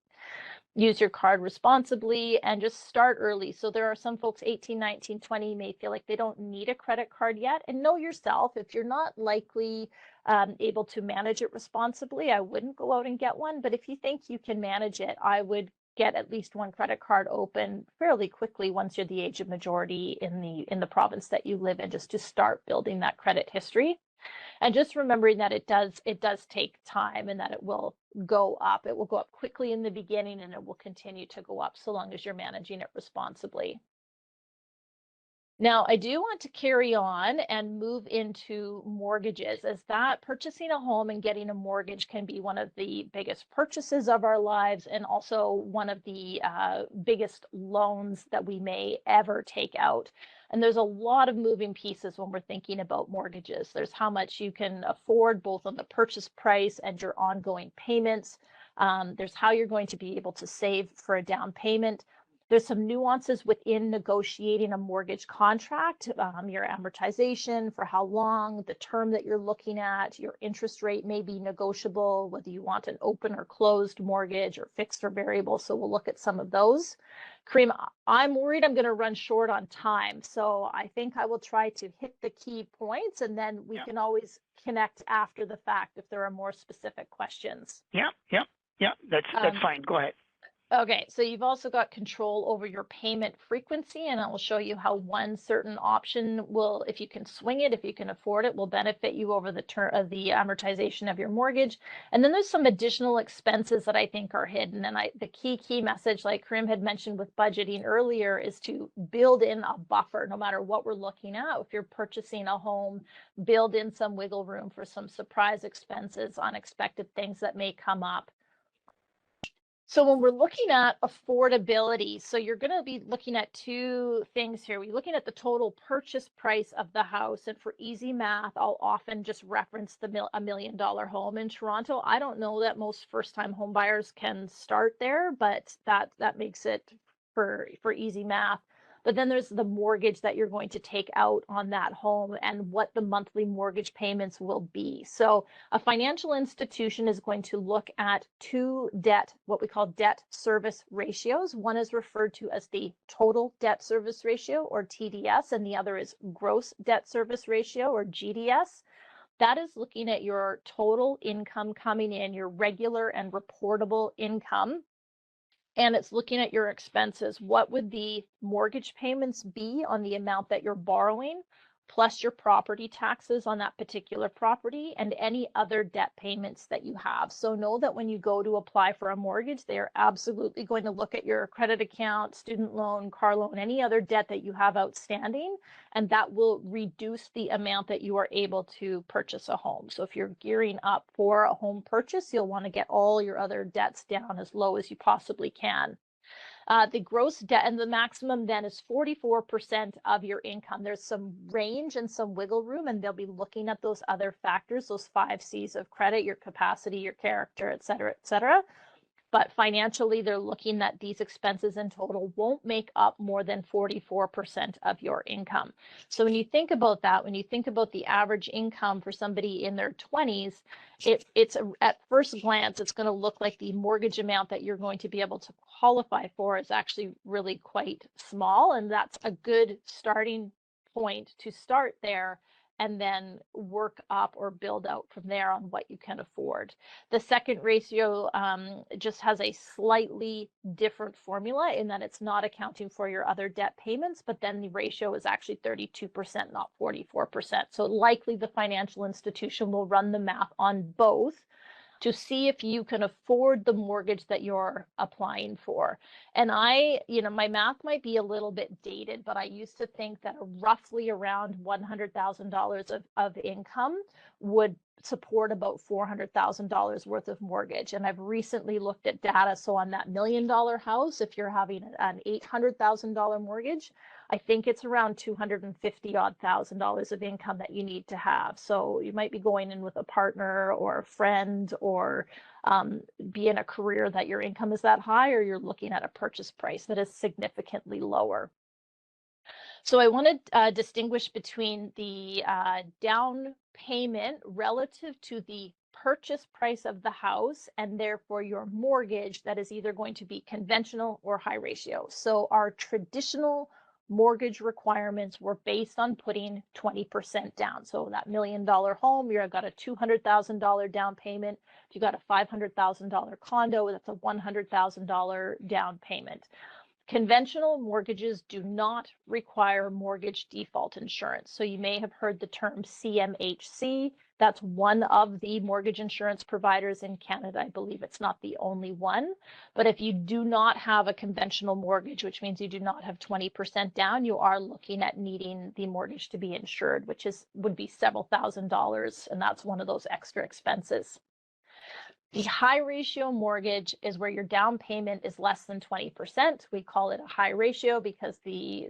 Use your card responsibly and just start early. So there are some folks 18, 19, 20 may feel like they don't need a credit card yet. And know yourself, if you're not likely able to manage it responsibly, I wouldn't go out and get one. But if you think you can manage it, I would get at least one credit card open fairly quickly once you're the age of majority in the province that you live in, just to start building that credit history. And just remembering that it does take time, and that it will go up. It will go up quickly in the beginning, and it will continue to go up so long as you're managing it responsibly. Now, I do want to carry on and move into mortgages, as that purchasing a home and getting a mortgage can be one of the biggest purchases of our lives, and also one of the biggest loans that we may ever take out. And there's a lot of moving pieces when we're thinking about mortgages. There's how much you can afford, both on the purchase price and your ongoing payments. There's how you're going to be able to save for a down payment. There's some nuances within negotiating a mortgage contract, your amortization, for how long, the term that you're looking at, your interest rate may be negotiable, whether you want an open or closed mortgage, or fixed or variable. So we'll look at some of those. Karim, I'm worried I'm going to run short on time, so I think I will try to hit the key points, and then we can always connect after the fact if there are more specific questions. Yeah, that's fine. Go ahead. Okay, so you've also got control over your payment frequency, and I will show you how one certain option will, if you can swing it, if you can afford it, will benefit you over the term of the amortization of your mortgage. And then there's some additional expenses that I think are hidden. And the key message, like Karim had mentioned with budgeting earlier, is to build in a buffer no matter what we're looking at. If you're purchasing a home, build in some wiggle room for some surprise expenses, unexpected things that may come up. So when we're looking at affordability, so you're going to be looking at two things here. We're looking at the total purchase price of the house. And for easy math, I'll often just reference the $1 million home in Toronto. I don't know that most first-time home buyers can start there, but that makes it for easy math. But then there's the mortgage that you're going to take out on that home and what the monthly mortgage payments will be. So a financial institution is going to look at two what we call debt service ratios. One is referred to as the total debt service ratio, or TDS, and the other is gross debt service ratio, or GDS. That is looking at your total income coming in, your regular and reportable income. And it's looking at your expenses. What would the mortgage payments be on the amount that you're borrowing plus your property taxes on that particular property and any other debt payments that you have. So know that when you go to apply for a mortgage, they are absolutely going to look at your credit account, student loan, car loan, any other debt that you have outstanding, and that will reduce the amount that you are able to purchase a home. So if you're gearing up for a home purchase, you'll want to get all your other debts down as low as you possibly can. The gross debt and the maximum then is 44% of your income. There's some range and some wiggle room, and they'll be looking at those other factors, those 5 C's of credit, your capacity, your character, et cetera, et cetera. But financially, they're looking at these expenses in total won't make up more than 44% of your income. So when you think about that, when you think about the average income for somebody in their 20s, at first glance, it's going to look like the mortgage amount that you're going to be able to qualify for is actually really quite small. And that's a good starting point to start there and then work up or build out from there on what you can afford. The second ratio just has a slightly different formula in that it's not accounting for your other debt payments, but then the ratio is actually 32%, not 44%. So likely the financial institution will run the math on both to see if you can afford the mortgage that you're applying for. And my math might be a little bit dated, but I used to think that roughly around $100,000 of income would support about $400,000 worth of mortgage. And I've recently looked at data. So on that $1 million house, if you're having an $800,000 mortgage, I think it's around $250,000 of income that you need to have. So you might be going in with a partner or a friend, or be in a career that your income is that high, or you're looking at a purchase price that is significantly lower. So I want to distinguish between the down payment relative to the purchase price of the house, and therefore your mortgage that is either going to be conventional or high ratio. So our traditional mortgage requirements were based on putting 20% down. So that $1 million home, you've got a $200,000 down payment. If you got a $500,000 condo, that's a $100,000 down payment. Conventional mortgages do not require mortgage default insurance. So you may have heard the term CMHC. That's one of the mortgage insurance providers in Canada. I believe it's not the only one. But if you do not have a conventional mortgage, which means you do not have 20% down, you are looking at needing the mortgage to be insured, which would be several $1,000s, and that's one of those extra expenses. The high ratio mortgage is where your down payment is less than 20%. We call it a high ratio because the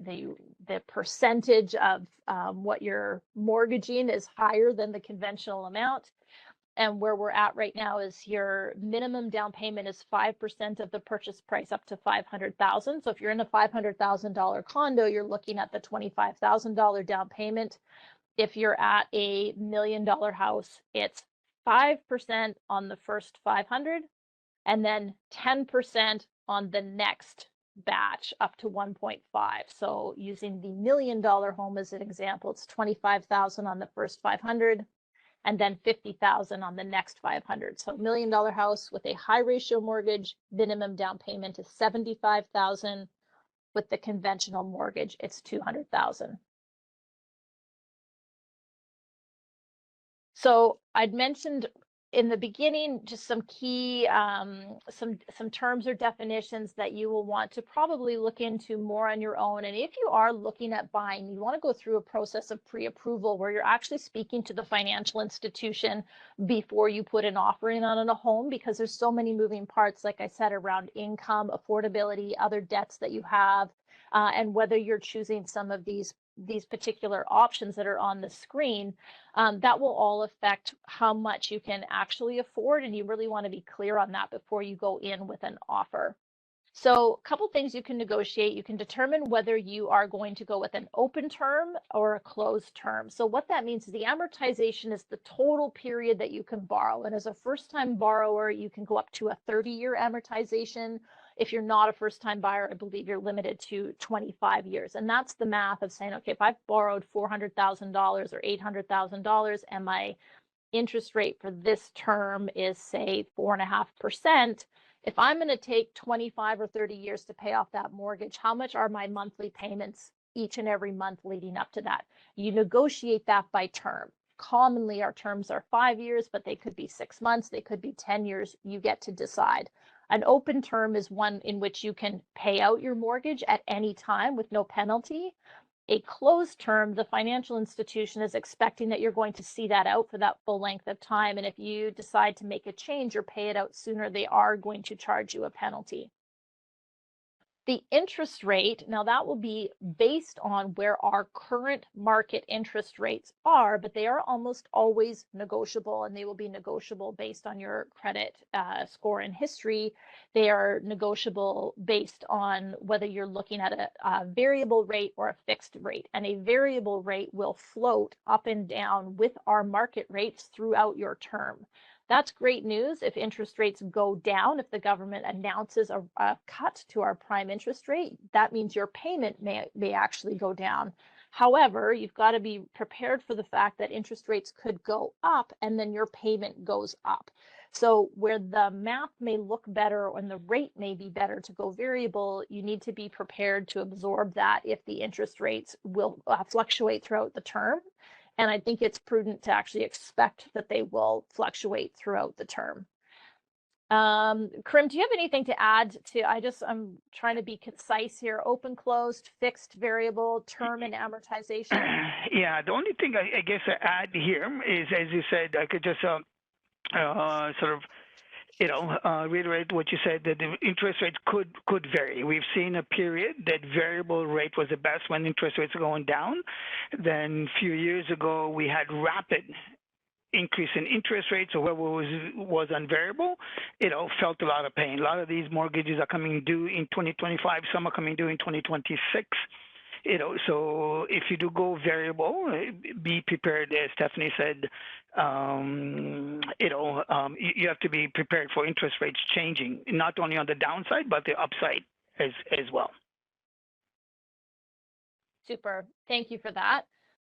percentage of what you're mortgaging is higher than the conventional amount. And where we're at right now is your minimum down payment is 5% of the purchase price up to $500,000. So if you're in a $500,000 condo, you're looking at the $25,000 down payment. If you're at a $1 million house, it's 5% on the first 500, and then 10% on the next batch up to 1.5. So using the $1 million home as an example, it's 25,000 on the first 500, and then 50,000 on the next 500. So $1 million house with a high ratio mortgage, minimum down payment is 75,000. With the conventional mortgage, it's 200,000. So I'd mentioned in the beginning just some key some terms or definitions that you will want to probably look into more on your own. And if you are looking at buying, you want to go through a process of pre-approval where you're actually speaking to the financial institution before you put an offer in on a home, because there's so many moving parts, like I said, around income, affordability, other debts that you have, and whether you're choosing some of these particular options that are on the screen. That will all affect how much you can actually afford, and you really want to be clear on that before you go in with an offer. So a couple things you can negotiate. You can determine whether you are going to go with an open term or a closed term. So what that means is the amortization is the total period that you can borrow. And as a first-time borrower, you can go up to a 30-year amortization. If you're not a first-time buyer, I believe you're limited to 25 years. And that's the math of saying, okay, if I've borrowed $400,000 or $800,000 and my interest rate for this term is, say, 4.5%, if I'm going to take 25 or 30 years to pay off that mortgage, how much are my monthly payments each and every month leading up to that. You negotiate that by term. Commonly, our terms are 5 years, but they could be 6 months, they could be 10 years. You get to decide. An open term is one in which you can pay out your mortgage at any time with no penalty. A closed term, the financial institution is expecting that you're going to see that out for that full length of time. And if you decide to make a change or pay it out sooner, they are going to charge you a penalty. The interest rate, now that will be based on where our current market interest rates are, but they are almost always negotiable, and they will be negotiable based on your credit score and history. They are negotiable based on whether you're looking at a variable rate or a fixed rate, and a variable rate will float up and down with our market rates throughout your term. That's great news if interest rates go down. If the government announces a cut to our prime interest rate, that means your payment may actually go down. However, you've got to be prepared for the fact that interest rates could go up and then your payment goes up. So where the math may look better and the rate may be better to go variable, you need to be prepared to absorb that if the interest rates will fluctuate throughout the term. And I think it's prudent to actually expect that they will fluctuate throughout the term. Karim, do you have anything to add to, I'm trying to be concise here, open, closed, fixed, variable, term, and amortization? Yeah, the only thing I guess I add here is, as you said, I could just sort of reiterate what you said, that the interest rates could vary. We've seen a period that variable rate was the best when interest rates are going down. Then a few years ago, we had rapid increase in interest rates, or whoever was on variable, felt a lot of pain. A lot of these mortgages are coming due in 2025. Some are coming due in 2026. So if you do go variable, be prepared, as Stephanie said, you have to be prepared for interest rates changing, not only on the downside, but the upside as well. Super. Thank you for that.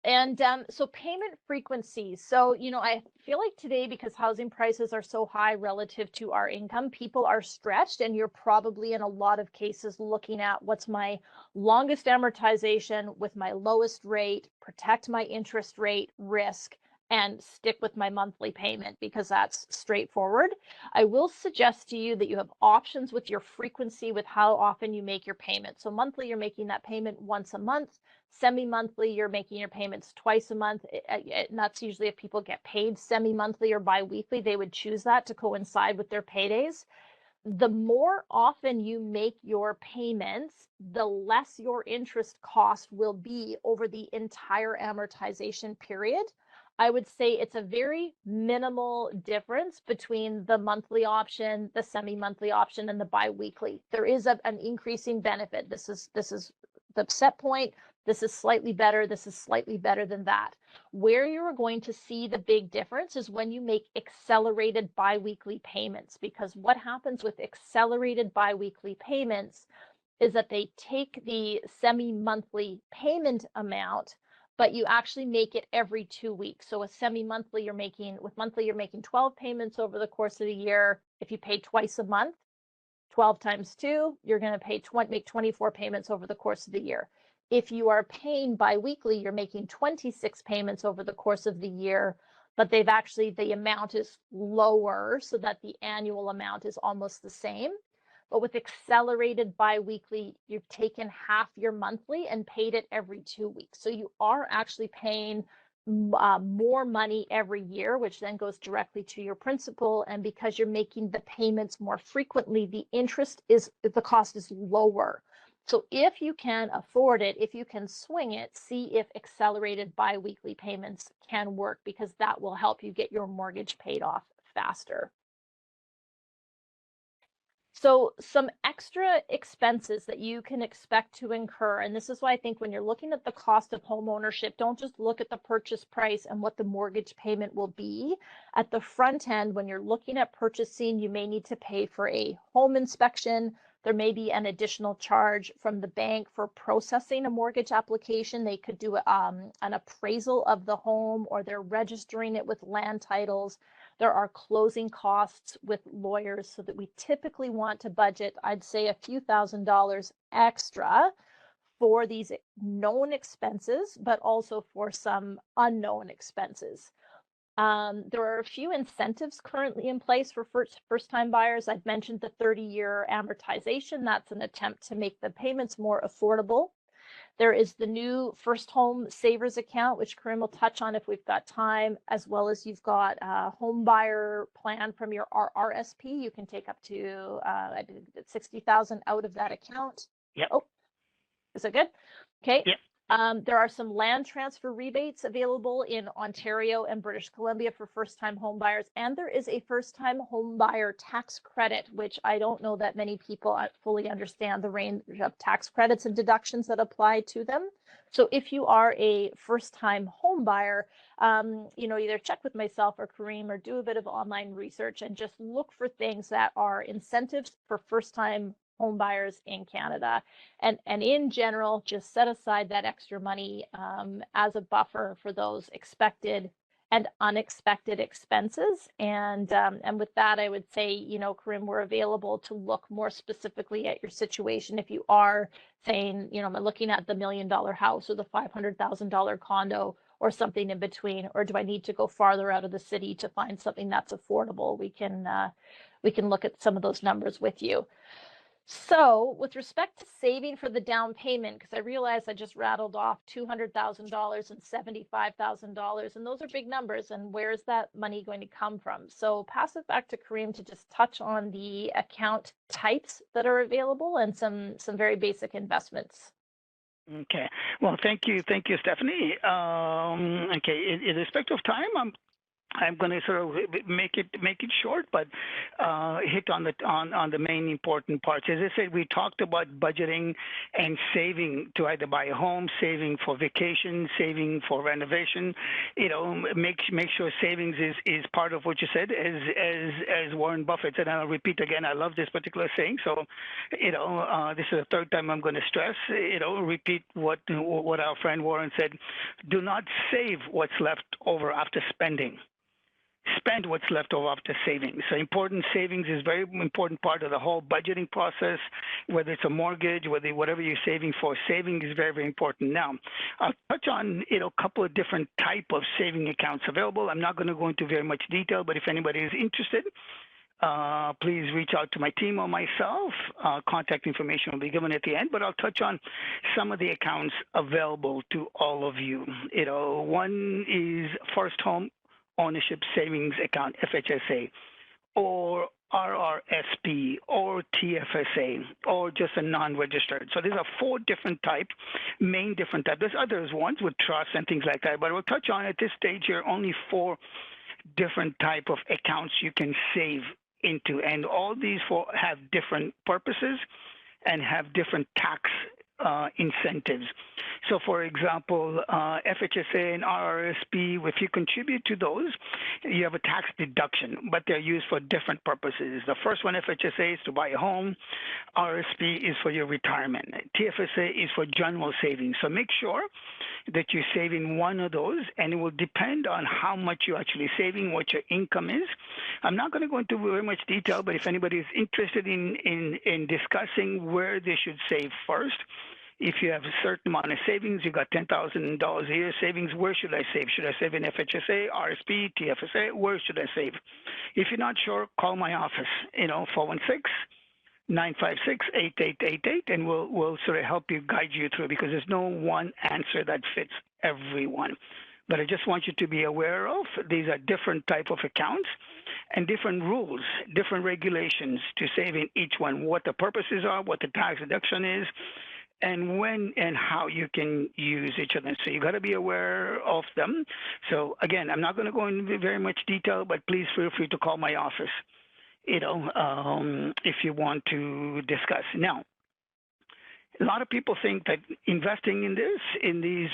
And so payment frequency. So, I feel like today, because housing prices are so high relative to our income, people are stretched, and you're probably in a lot of cases looking at what's my longest amortization with my lowest rate, protect my interest rate risk, and stick with my monthly payment, because that's straightforward. I will suggest to you that you have options with your frequency, with how often you make your payment. So monthly, you're making that payment once a month. Semi-monthly, you're making your payments twice a month. And that's usually if people get paid semi-monthly or bi-weekly, they would choose that to coincide with their paydays. The more often you make your payments, the less your interest cost will be over the entire amortization period. I would say it's a very minimal difference between the monthly option, the semi-monthly option, and the bi-weekly. There is an increasing benefit. This is the set point. This is slightly better. This is slightly better than that. Where you're going to see the big difference is when you make accelerated biweekly payments, because what happens with accelerated biweekly payments is that they take the semi-monthly payment amount, but you actually make it every 2 weeks. So a semi-monthly, with monthly, you're making 12 payments over the course of the year. If you pay twice a month, 12 times 2, you're going to make 24 payments over the course of the year. If you are paying biweekly, you're making 26 payments over the course of the year, but the amount is lower, so that the annual amount is almost the same. But with accelerated biweekly, you've taken half your monthly and paid it every 2 weeks. So you are actually paying more money every year, which then goes directly to your principal. And because you're making the payments more frequently, the cost is lower. So if you can afford it, if you can swing it, see if accelerated biweekly payments can work, because that will help you get your mortgage paid off faster. So some extra expenses that you can expect to incur, and this is why I think when you're looking at the cost of home ownership, don't just look at the purchase price and what the mortgage payment will be. At the front end, when you're looking at purchasing, you may need to pay for a home inspection. There may be an additional charge from the bank for processing a mortgage application. They could do an appraisal of the home, or they're registering it with land titles. There are closing costs with lawyers, so that we typically want to budget, I'd say, a few $1,000s extra for these known expenses, but also for some unknown expenses. There are a few incentives currently in place for first-time buyers. I've mentioned the 30-year amortization. That's an attempt to make the payments more affordable. There is the new First Home Savers account, which Karim will touch on if we've got time, as well as you've got a home buyer plan from your RSP. You can take up to I think it's 60,000 out of that account. Yep. Oh, is it good? Okay. Yep. There are some land transfer rebates available in Ontario and British Columbia for first-time home buyers, and there is a first-time home buyer tax credit, which I don't know that many people fully understand the range of tax credits and deductions that apply to them. So if you are a first-time home buyer, either check with myself or Karim or do a bit of online research and just look for things that are incentives for first-time home buyers in Canada. And in general, just set aside that extra money as a buffer for those expected and unexpected expenses. And with that, I would say, Karim, we're available to look more specifically at your situation. If you are saying, I'm looking at the $1 million house or the $500,000 condo or something in between, or do I need to go farther out of the city to find something that's affordable? We can look at some of those numbers with you. So with respect to saving for the down payment, because I realized I just rattled off $200,000 and $75,000, and those are big numbers, and where's that money going to come from? So pass it back to Karim to just touch on the account types that are available and some very basic investments. Okay. Well, thank you, Stephanie. Okay. In respect of time, I'm going to sort of make it short, but hit on the main important parts. As I said, we talked about budgeting and saving to either buy a home, saving for vacation, saving for renovation. Make sure savings is part of what you said. As Warren Buffett said, and I'll repeat again, I love this particular saying. So, this is the third time I'm going to stress. Repeat what our friend Warren said. Do not save what's left over after spending. Spend what's left over after savings. So important savings is very important part of the whole budgeting process, whether it's a mortgage, whatever you're saving for. Saving is very, very important. Now, I'll touch on a couple of different type of saving accounts available. I'm not going to go into very much detail, but if anybody is interested, please reach out to my team or myself. Contact information will be given at the end, but I'll touch on some of the accounts available to all of you. One is First Home Ownership Savings Account, FHSA, or RRSP, or TFSA, or just a non-registered. So these are four different types, main different types. There's others, ones with trusts and things like that, but we'll touch on at this stage here only four different type of accounts you can save into, and all these four have different purposes and have different tax incentives. So, for example, FHSA and RRSP, if you contribute to those, you have a tax deduction, but they're used for different purposes. The first one, FHSA, is to buy a home. RRSP is for your retirement. TFSA is for general savings. So make sure that you're saving one of those, and it will depend on how much you're actually saving, what your income is. I'm not going to go into very much detail, but if anybody is interested in discussing where they should save first, if you have a certain amount of savings, you got $10,000 a year savings, where should I save? Should I save in FHSA, RSP, TFSA? Where should I save? If you're not sure, call my office, 416-956-8888, and we'll sort of help you, guide you through, because there's no one answer that fits everyone. But I just want you to be aware of these are different type of accounts and different rules, different regulations to save in each one, what the purposes are, what the tax deduction is, and when and how you can use each of them. So you got to be aware of them. So again, I'm not going to go into very much detail, but please feel free to call my office, if you want to discuss. Now, a lot of people think that investing in these,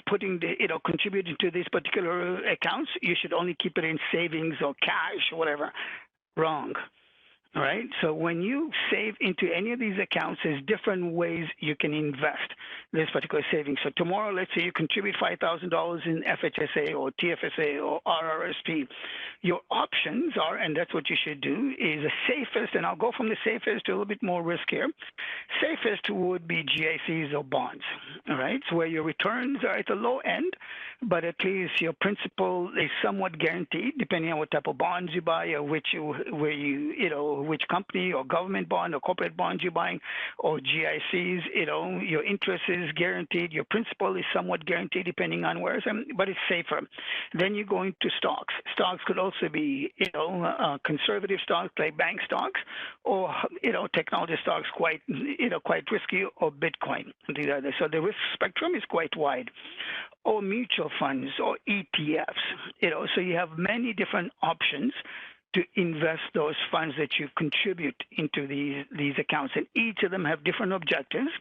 contributing to these particular accounts, you should only keep it in savings or cash or whatever. Wrong. All right. So when you save into any of these accounts, there's different ways you can invest this particular savings. So tomorrow, let's say you contribute $5,000 in FHSA or TFSA or RRSP. Your options are, and that's what you should do, is the safest, and I'll go from the safest to a little bit more risk here. Safest would be GICs or bonds. All right. So where your returns are at the low end, but at least your principal is somewhat guaranteed, depending on what type of bonds you buy or which company or government bond or corporate bonds you're buying, or GICs. Your interest is guaranteed, your principal is somewhat guaranteed, depending on where, but it's safer. Then you go into stocks. Stocks could also be, conservative stocks like bank stocks, or technology stocks, quite risky, or Bitcoin. So the risk spectrum is quite wide. Or mutual funds or ETFs. So you have many different options to invest those funds that you contribute into these accounts. And each of them have different objectives,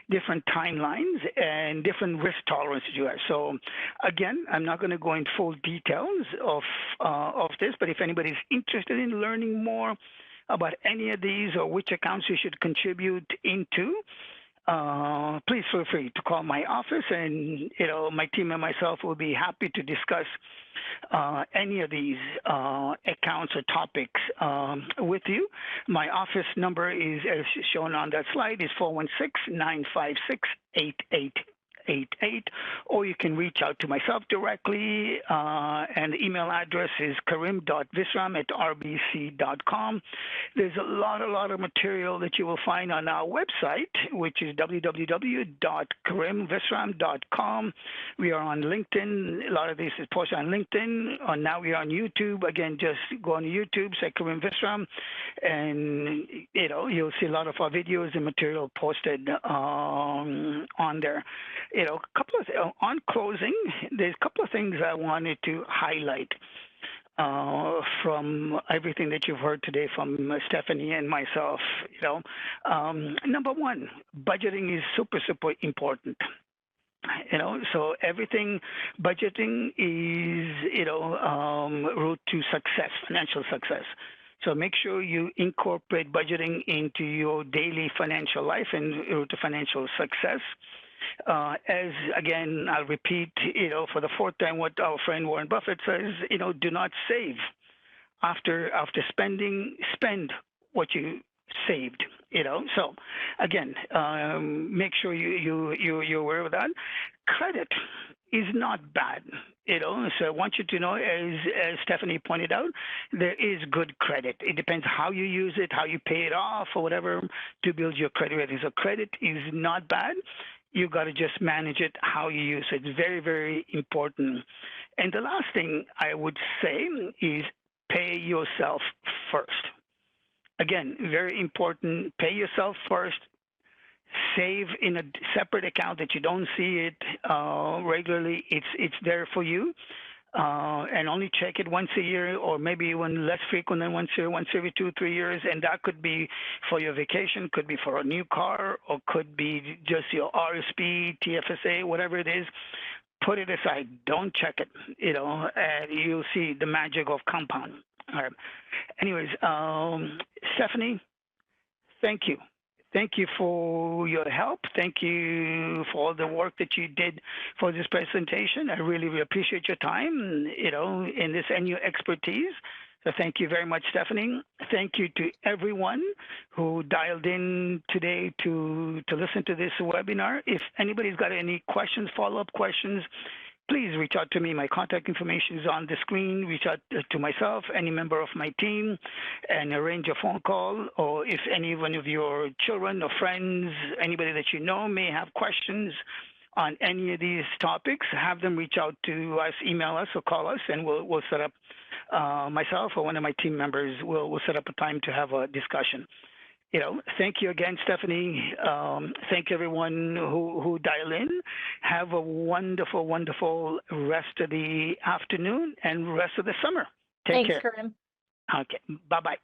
different timelines, and different risk tolerances you have. So again, I'm not going to go in full details of this, but if anybody's interested in learning more about any of these or which accounts you should contribute into, please feel free to call my office, and my team and myself will be happy to discuss any of these accounts or topics with you. My office number is, as shown on that slide, is 416-956-8888, or you can reach out to myself directly, and the email address is karim.visram@rbc.com. There's a lot of material that you will find on our website, which is www.karimvisram.com. We are on LinkedIn. A lot of this is posted on LinkedIn. Now we are on YouTube. Again, just go on YouTube, say Karim Visram, and you'll see a lot of our videos and material posted on there. On closing, there's a couple of things I wanted to highlight from everything that you've heard today from Stephanie and myself. Number one, budgeting is super important. So budgeting is, route to success, financial success. So make sure you incorporate budgeting into your daily financial life and route to financial success. As again, I'll repeat, for the fourth time, what our friend Warren Buffett says, do not save after spending, spend what you saved, So again, make sure you're aware of that. Credit is not bad, So I want you to know, as Stephanie pointed out, there is good credit. It depends how you use it, how you pay it off, or whatever, to build your credit rating. So credit is not bad. You got to just manage it how you use it. It's very, very important. And the last thing I would say is pay yourself first. Again, very important. Pay yourself first. Save in a separate account that you don't see it regularly. It's there for you. And only check it once a year, or maybe even less frequent than once every 2-3 years. And that could be for your vacation, could be for a new car, or could be just your RSP, TFSA, whatever it is. Put it aside. Don't check it, and you'll see the magic of compound. All right. Anyways, Stephanie, thank you. Thank you for your help. Thank you for all the work that you did for this presentation. I really appreciate your time, in this and your expertise. So thank you very much, Stephanie. Thank you to everyone who dialed in today to listen to this webinar. If anybody's got any questions, follow-up questions, please reach out to me. My contact information is on the screen. Reach out to myself, any member of my team, and arrange a phone call. Or if any one of your children or friends, anybody that you know may have questions on any of these topics, have them reach out to us, email us, or call us, and we'll set up, myself or one of my team members will set up a time to have a discussion. Thank you again, Stephanie. Thank everyone who dial in. Have a wonderful, wonderful rest of the afternoon and rest of the summer. Take care. Thanks, Karim. Okay. Bye-bye.